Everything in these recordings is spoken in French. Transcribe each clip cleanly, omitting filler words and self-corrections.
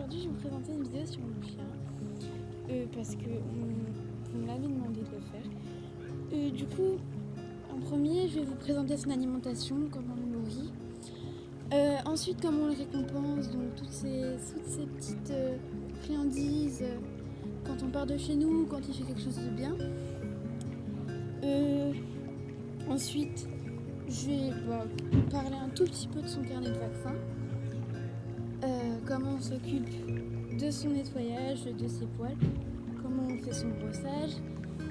aujourd'hui je vais vous présenter une vidéo sur mon chien parce que vous me l'avez demandé de le faire. Du coup, en premier, je vais vous présenter son alimentation, comment on le nourrit. Ensuite, comment on le récompense, donc toutes ces petites friandises quand on part de chez nous, quand il fait quelque chose de bien. Ensuite, je vais parler un tout petit peu de son carnet de vaccins. Comment on s'occupe de son nettoyage, de ses poils, comment on fait son brossage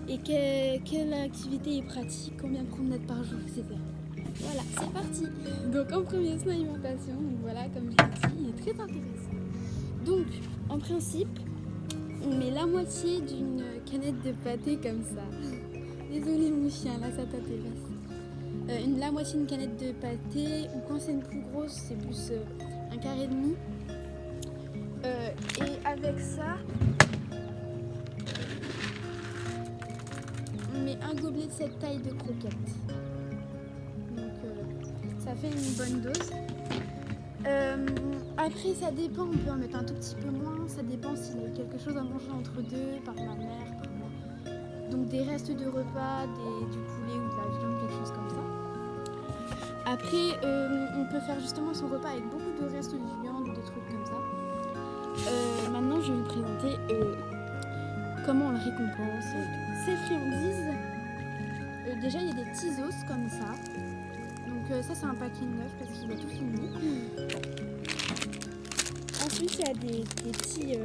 et quelle activité est pratique, combien de promenades par jour, etc. Voilà, c'est parti. Donc en premier, son alimentation, donc voilà, comme je l'ai dit, il est très intéressant. Donc, en principe, on met la moitié d'une canette de pâté comme ça. Désolée mon chien, là ça t'intéresse. La moitié d'une canette de pâté, ou quand c'est une plus grosse, c'est plus un carré et demi. Et avec ça, on met un gobelet de cette taille de croquettes. Donc ça fait une bonne dose. Après ça dépend, on peut en mettre un tout petit peu moins. Ça dépend s'il a eu quelque chose à manger entre deux, par ma mère, par moi. Donc des restes de repas, du poulet ou de la viande, quelque chose comme ça. Après, on peut faire justement son repas avec beaucoup de restes de viande ou des trucs comme ça. Maintenant, je vais vous présenter comment on le récompense. Ces friandises, déjà il y a des petits os comme ça. Donc ça c'est un paquet neuf parce qu'il a tout fini. Ensuite il y a des petits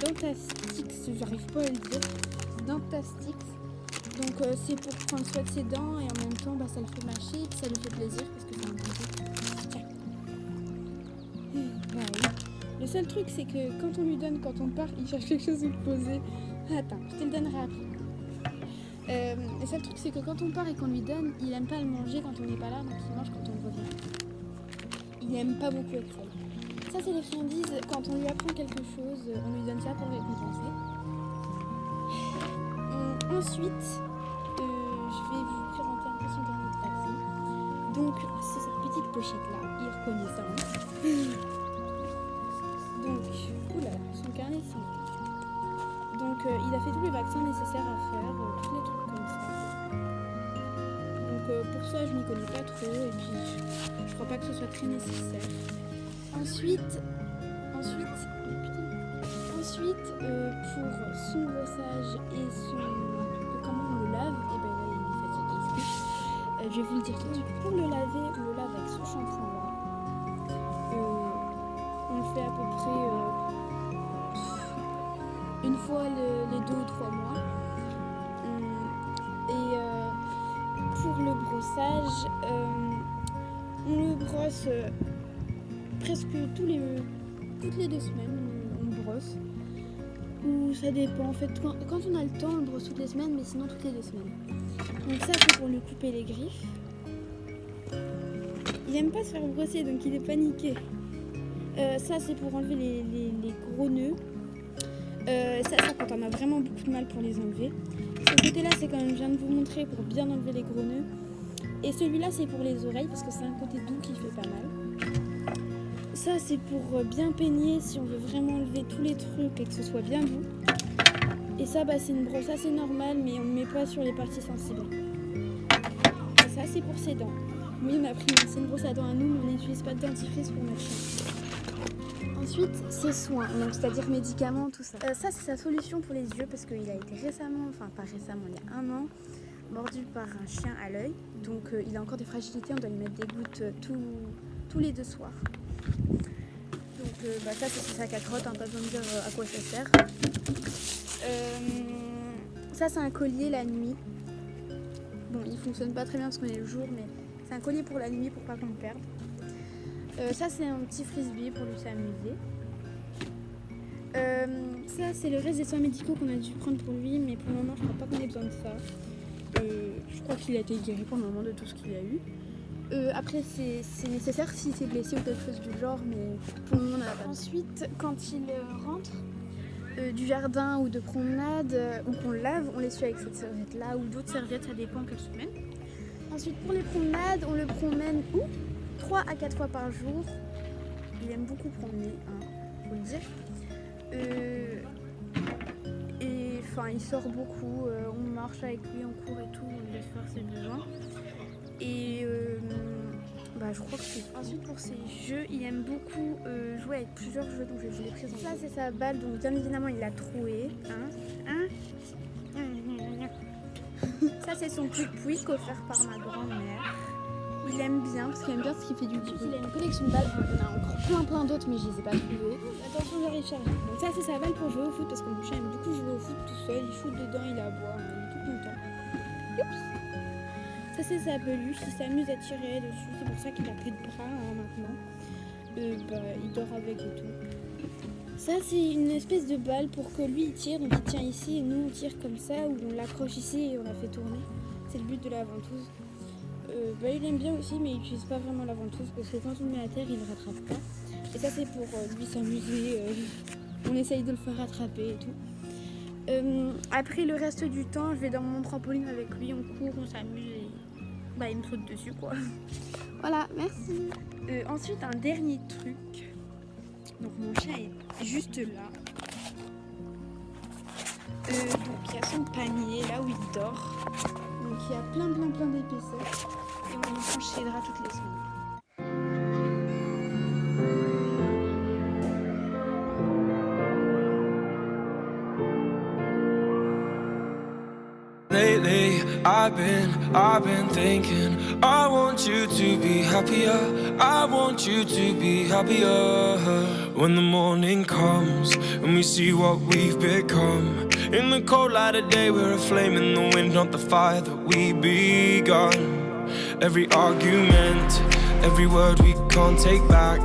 Dentastix, j'arrive pas à le dire. Dentastix. Donc c'est pour prendre soin de ses dents et en même temps ça le fait mâcher et puis ça lui fait plaisir parce que c'est un plaisir. Tiens. Oui. Le seul truc c'est que quand on lui donne, quand on part, il cherche quelque chose où le poser. Attends, je te le donnerai après. Le seul truc c'est que quand on part et qu'on lui donne, il aime pas le manger quand on n'est pas là, donc il mange quand on revient. Il aime pas beaucoup être seul. Ça c'est les friandises, quand on lui apprend quelque chose, on lui donne ça pour le récompenser. Ensuite, je vais vous présenter un peu son carnet de vaccins. Donc c'est cette petite pochette là, il reconnaît ça. Hein. Donc, oula, son carnet c'est là. Donc il a fait tous les vaccins nécessaires à faire, tous les trucs comme ça. Donc pour ça je m'y connais pas trop et puis je crois pas que ce soit très nécessaire. Ensuite, pour son brossage et comment on le lave, et ben là il est fatigué. Je vais vous le dire tout de suite. Pour le laver, on le lave avec ce shampoing là. On le fait à peu près une fois les 2 ou 3 mois. Pour le brossage, on le brosse presque toutes les 2 semaines, on le brosse. Ou ça dépend, en fait, quand on a le temps, on le brosse toutes les semaines, mais sinon toutes les 2 semaines. Donc ça, c'est pour lui couper les griffes. Il aime pas se faire brosser, donc il est paniqué. Ça, c'est pour enlever les gros nœuds. Ça, quand on a vraiment beaucoup de mal pour les enlever. Ce côté-là, c'est comme je viens de vous montrer pour bien enlever les gros nœuds. Et celui-là, c'est pour les oreilles, parce que c'est un côté doux qui fait pas mal. Ça, c'est pour bien peigner si on veut vraiment enlever tous les trucs et que ce soit bien doux. Et ça, c'est une brosse assez normale, mais on ne met pas sur les parties sensibles. Et ça, c'est pour ses dents. Oui, on a pris une ancienne brosse à dents à nous, mais on n'utilise pas de dentifrice pour notre chien. Ensuite, ses soins, donc c'est-à-dire médicaments, tout ça. Ça, c'est sa solution pour les yeux, parce qu'il a été récemment, enfin pas récemment, il y a 1 an, mordu par un chien à l'œil. Donc il a encore des fragilités, on doit lui mettre des gouttes tous les 2 soirs. Donc ça c'est sa cacarotte, pas besoin de dire à quoi ça sert. Ça c'est un collier la nuit. Bon, il fonctionne pas très bien parce qu'on est le jour, mais c'est un collier pour la nuit pour pas qu'on le perde. Ça c'est un petit frisbee pour lui s'amuser. Ça c'est le reste des soins médicaux qu'on a dû prendre pour lui, mais pour le moment je crois pas qu'on ait besoin de ça. Je crois qu'il a été guéri pour le moment de tout ce qu'il a eu. Après c'est nécessaire s'il s'est blessé ou quelque chose du genre, mais pour le moment on n'a pas. Ensuite quand il rentre du jardin ou de promenade ou qu'on le lave, on l'essuie avec cette serviette là ou d'autres serviettes, ça dépend quelle semaine. Ensuite pour les promenades, on le promène 3 à 4 fois par jour. Il aime beaucoup promener, hein. faut le dire. Et enfin, il sort beaucoup, on marche avec lui, on court et tout, on laisse faire ses besoins. Et je crois que c'est ensuite pour ses jeux, il aime beaucoup jouer avec plusieurs jeux, donc je vais vous les présenter. Ça c'est sa balle, donc bien évidemment il l'a troué. Ça c'est son pouic offert par ma grand-mère. Il aime bien parce qu'il aime bien ce qui fait du bruit. Il a une collection de balles, il y en a encore plein d'autres mais je les ai pas trouvées. Attention, j'arrive chargé. Donc ça c'est sa balle pour jouer au foot parce que mon chat aime beaucoup jouer au foot tout seul, il shoot dedans, il aboie, il est tout content. Oups. Ça c'est sa peluche, il s'amuse à tirer dessus, c'est pour ça qu'il a plus de bras maintenant. Il dort avec et tout. Ça c'est une espèce de balle pour que lui il tire, donc il tient ici et nous on tire comme ça, ou on l'accroche ici et on la fait tourner. C'est le but de la ventouse. Il aime bien aussi mais il n'utilise pas vraiment la ventouse parce que quand on le met à terre il ne rattrape pas. Et ça c'est pour lui s'amuser, on essaye de le faire rattraper et tout. Après le reste du temps je vais dans mon trampoline avec lui, on court, on s'amuse et il me saute dessus quoi. Voilà, merci. Ensuite un dernier truc. Donc mon chat est juste là. Donc il y a son panier là où il dort. Donc il y a plein d'épaisseur. Et on lui change ses draps toutes les semaines. Lately, I've been thinking, I want you to be happier, I want you to be happier. When the morning comes and we see what we've become, in the cold light of day we're a flame in the wind, not the fire that we begun. Every argument, every word we can't take back.